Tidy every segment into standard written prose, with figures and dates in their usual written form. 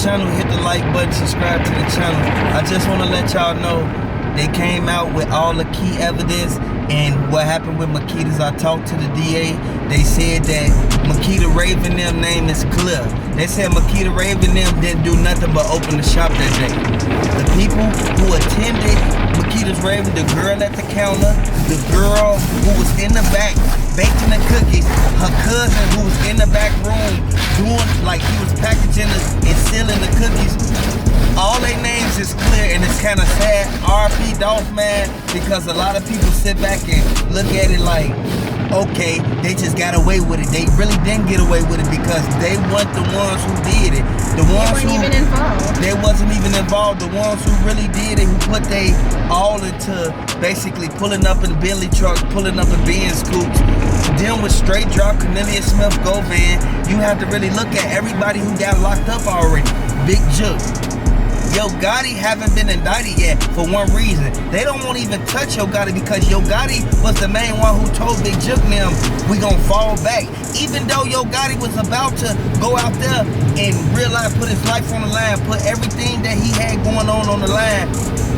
channel, hit the like button, subscribe to the channel. I just want to let y'all know they came out with all the key evidence and what happened with Makita's. I talked to the DA. They said that Makita Raven them name is clear. They said Makita Raven them didn't do nothing but open the shop that day. The people who attended Makita's Raven, the girl at the counter, the girl who was in the back baking the cookies, her cousin who was in the back room doing like he was packaging and sealing the cookies. All their names is clear, and it's kind of sad. RP Dolph, man, because a lot of people sit back and look at it like, okay, they just got away with it. They really didn't get away with it because they weren't the ones who did it. The ones who even involved. They wasn't even involved. The ones who really did it, who put they all into basically pulling up in Bentley trucks, pulling up in Benz scoops, dealing with straight drop Cornelius Smith Go van. You have to really look at everybody who got locked up already. Big Juke. Yo Gotti haven't been indicted yet for one reason. They don't want to even touch Yo Gotti because Yo Gotti was the main one who told Big Juke them we gonna fall back. Even though Yo Gotti was about to go out there and realize, put his life on the line, put everything that he had going on the line,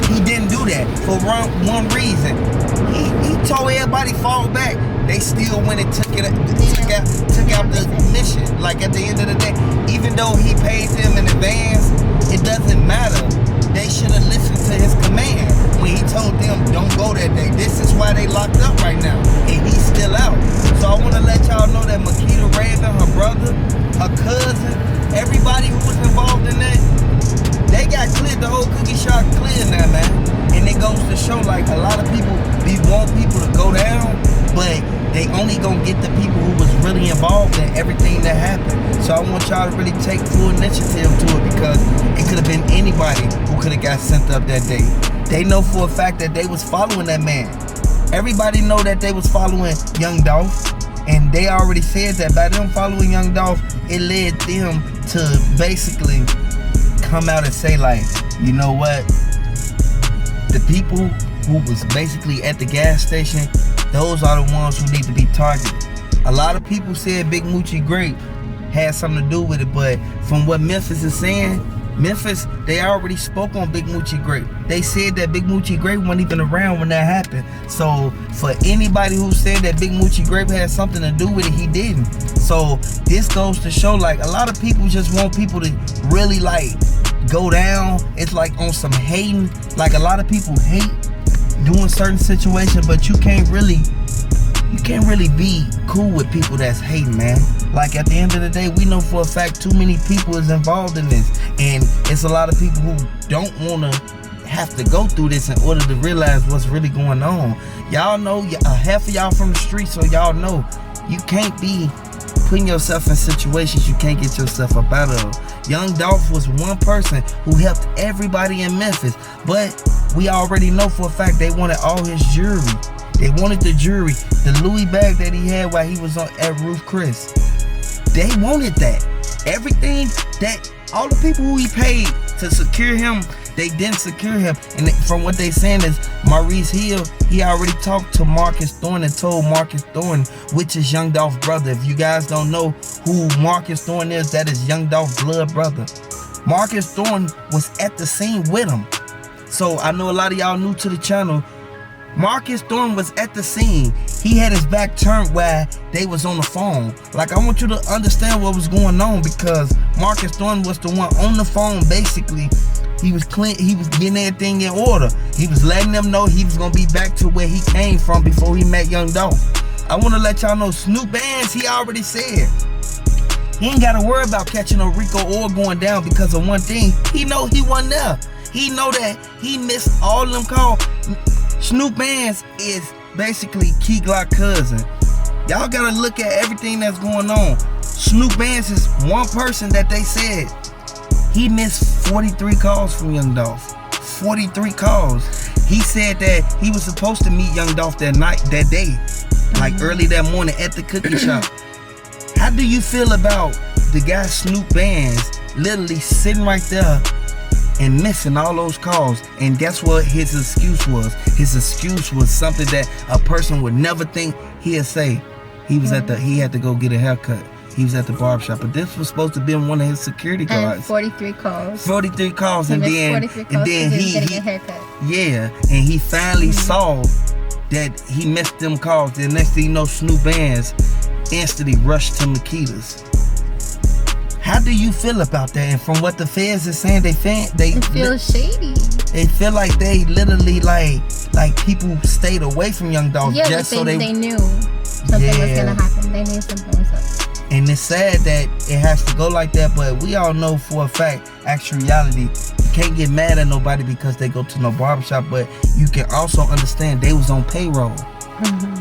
he didn't do that for one reason. He told everybody fall back. They still went and took out the mission. Like at the end of the day, even though he paid them in advance, it doesn't matter. They should have listened to his command when he told them don't go that day. This is why they locked up right now, and he's still out. So I want to let y'all know that Makita Raven, her brother, her cousin, everybody who was involved in that, they got cleared. The whole cookie shop cleared now, man. And it goes to show like a lot of people want people to go down, but they only gonna get the people who was really involved in everything that happened. So I want y'all to really take full initiative to it because it could have been anybody who could have got sent up that day. They know for a fact that they was following that man. Everybody know that they was following Young Dolph, and they already said that by them following Young Dolph, it led them to basically come out and say like, you know what? The people who was basically at the gas station, those are the ones who need to be targeted. A lot of people said Big Moochie Grape had something to do with it, but from what Memphis is saying, Memphis, they already spoke on Big Moochie Grape. They said that Big Moochie Grape wasn't even around when that happened. So for anybody who said that Big Moochie Grape had something to do with it, he didn't. So this goes to show like a lot of people just want people to really like go down. It's like on some hating. Like a lot of people hate doing certain situations, but you can't really be cool with people that's hating, man. Like at the end of the day, we know for a fact too many people is involved in this, and it's a lot of people who don't want to have to go through this in order to realize what's really going on. Y'all know, half of y'all from the street, so y'all know you can't be putting yourself in situations you can't get yourself up out of. Young Dolph was one person who helped everybody in Memphis, but we already know for a fact they wanted all his jewelry. They wanted the jewelry, the Louis bag that he had while he was at Ruth Chris. They wanted that. Everything that, all the people who he paid to secure him, they didn't secure him. And from what they saying is Maurice Hill, he already talked to Marcus Thornton and told Marcus Thornton, which is Young Dolph's brother. If you guys don't know who Marcus Thornton is, that is Young Dolph's blood brother. Marcus Thornton was at the scene with him. So I know a lot of y'all new to the channel. Marcus Thornton was at the scene. He had his back turned while they was on the phone. Like, I want you to understand what was going on because Marcus Thornton was the one on the phone. Basically, he was clean. He was getting everything in order. He was letting them know he was gonna be back to where he came from before he met Young Dolph. I want to let y'all know Snoop Bands, he already said he ain't gotta worry about catching no Rico or going down because of one thing. He know he wasn't there. He know that he missed all of them calls. Snoop Bands is basically Key Glock cousin. Y'all gotta look at everything that's going on. Snoop Bands is one person that they said he missed 43 calls from Young Dolph. 43 calls. He said that he was supposed to meet Young Dolph that night, that day, like early that morning at the cookie shop. How do you feel about the guy Snoop Bands literally sitting right there and missing all those calls? And guess what his excuse was? His excuse was something that a person would never think he'd say. He was he had to go get a haircut. he was at the barbershop. But this was supposed to be one of his security guards. And 43 calls. 43 calls, and then he was getting a haircut. Yeah, and he finally saw that he missed them calls. The next thing you know, Snoop Bands instantly rushed to Makita's. How do you feel about that? And from what the feds are saying, it feels shady. They feel like they literally like people stayed away from Young Dolph just so they knew something was gonna happen. They knew something was up. And it's sad that it has to go like that, but we all know for a fact, actual reality, you can't get mad at nobody because they go to no barbershop, but you can also understand they was on payroll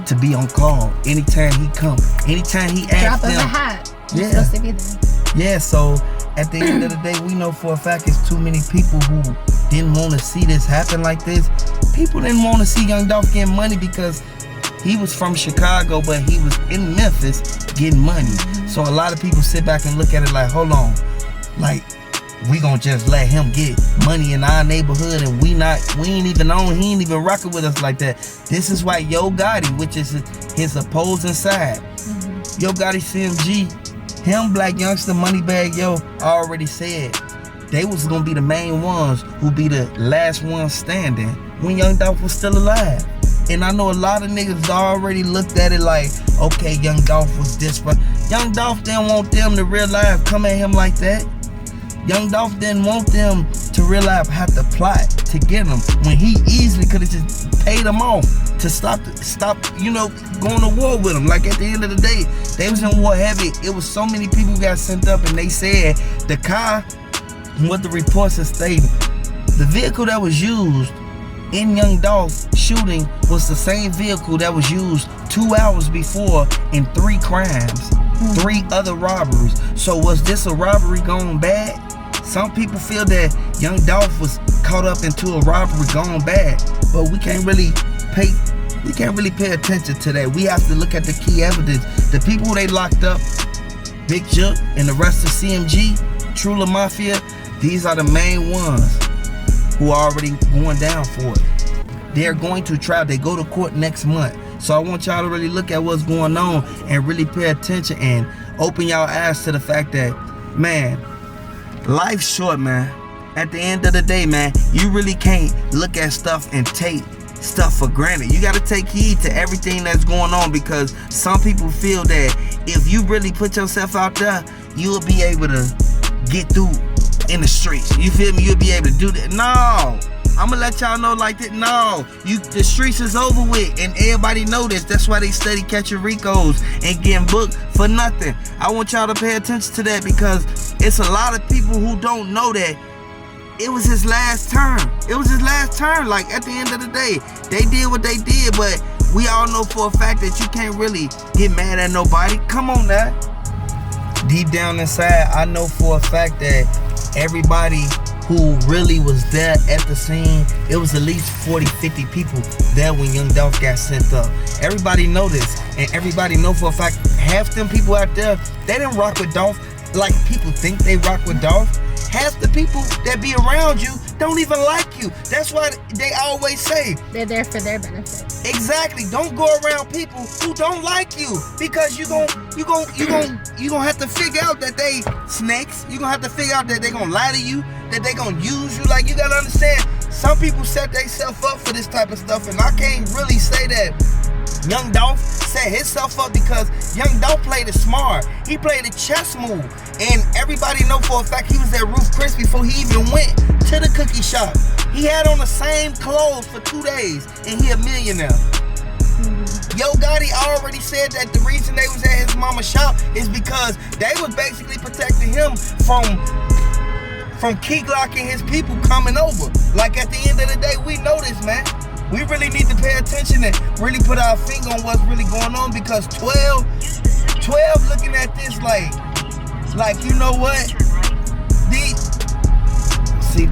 to be on call anytime he come, anytime he asked them. Drop of a hat. You're supposed to be there. Yeah, so at the end of the day, we know for a fact it's too many people who didn't want to see this happen like this. People didn't want to see Young Dolph getting money because he was from Chicago, but he was in Memphis getting money. So a lot of people sit back and look at it like, hold on, like we gonna just let him get money in our neighborhood and we ain't even on, he ain't even rocking with us like that. This is why Yo Gotti, which is his opposing side, Yo Gotti CMG, him, Blac Youngsta, Moneybagg, Yo, already said they was gonna be the main ones who be the last ones standing when Young Dolph was still alive. And I know a lot of niggas already looked at it like, okay, Young Dolph was this, but Young Dolph didn't want them to real life come at him like that. Young Dolph didn't want them to real life have to plot to get him when he easily could have just paid them off to stop, you know, going to war with him. Like at the end of the day, they was in war heavy. It was so many people got sent up, and they said the car, what the reports are stating, the vehicle that was used in Young Dolph shooting was the same vehicle that was used 2 hours before in 3 crimes, 3 other robberies. So was this a robbery gone bad? Some people feel that Young Dolph was caught up into a robbery gone bad, but we can't really pay attention to that. We have to look at the key evidence. The people they locked up, Big Jook and the rest of CMG, Trula Mafia, these are the main ones who are already going down for it. They're going to trial. They go to court next month. So I want y'all to really look at what's going on and really pay attention and open y'all eyes to the fact that, man, life's short, man. At the end of the day, man, you really can't look at stuff and take stuff for granted. You got to take heed to everything that's going on, because some people feel that if you really put yourself out there, you'll be able to get through in the streets. You feel me? You'll be able to do that. No, I'm gonna let y'all know like that. No, the streets is over with, and everybody know this. That's why they study catching Ricos and getting booked for nothing. I want y'all to pay attention to that, because it's a lot of people who don't know that it was his last term. It was his last term. Like at the end of the day, they did what they did, but we all know for a fact that you can't really get mad at nobody. Come on now. Deep down inside, I know for a fact that everybody who really was there at the scene, it was at least 40, 50 people there when Young Dolph got sent up. Everybody know this, and everybody know for a fact, half them people out there, they didn't rock with Dolph like people think they rock with Dolph. Half the people that be around you don't even like you. That's why they always say they're there for their benefit. Exactly. Don't go around people who don't like you, because you gonna have to figure out that they snakes. You gonna have to figure out that they gonna lie to you, that they gonna use you. Like, you gotta understand, some people set themselves up for this type of stuff, and I can't really say that Young Dolph set himself up, because Young Dolph played it smart. He played a chess move, and everybody know for a fact he was at Ruth Chris before he even went to the cookie shop. He had on the same clothes for 2 days, and he a millionaire. Yo Gotti already said that the reason they was at his mama's shop is because they was basically protecting him from Key Glock and his people coming over. Like, at the end of the day, we know this, man. We really need to pay attention and really put our finger on what's really going on, because 12 looking at this like, you know what? See,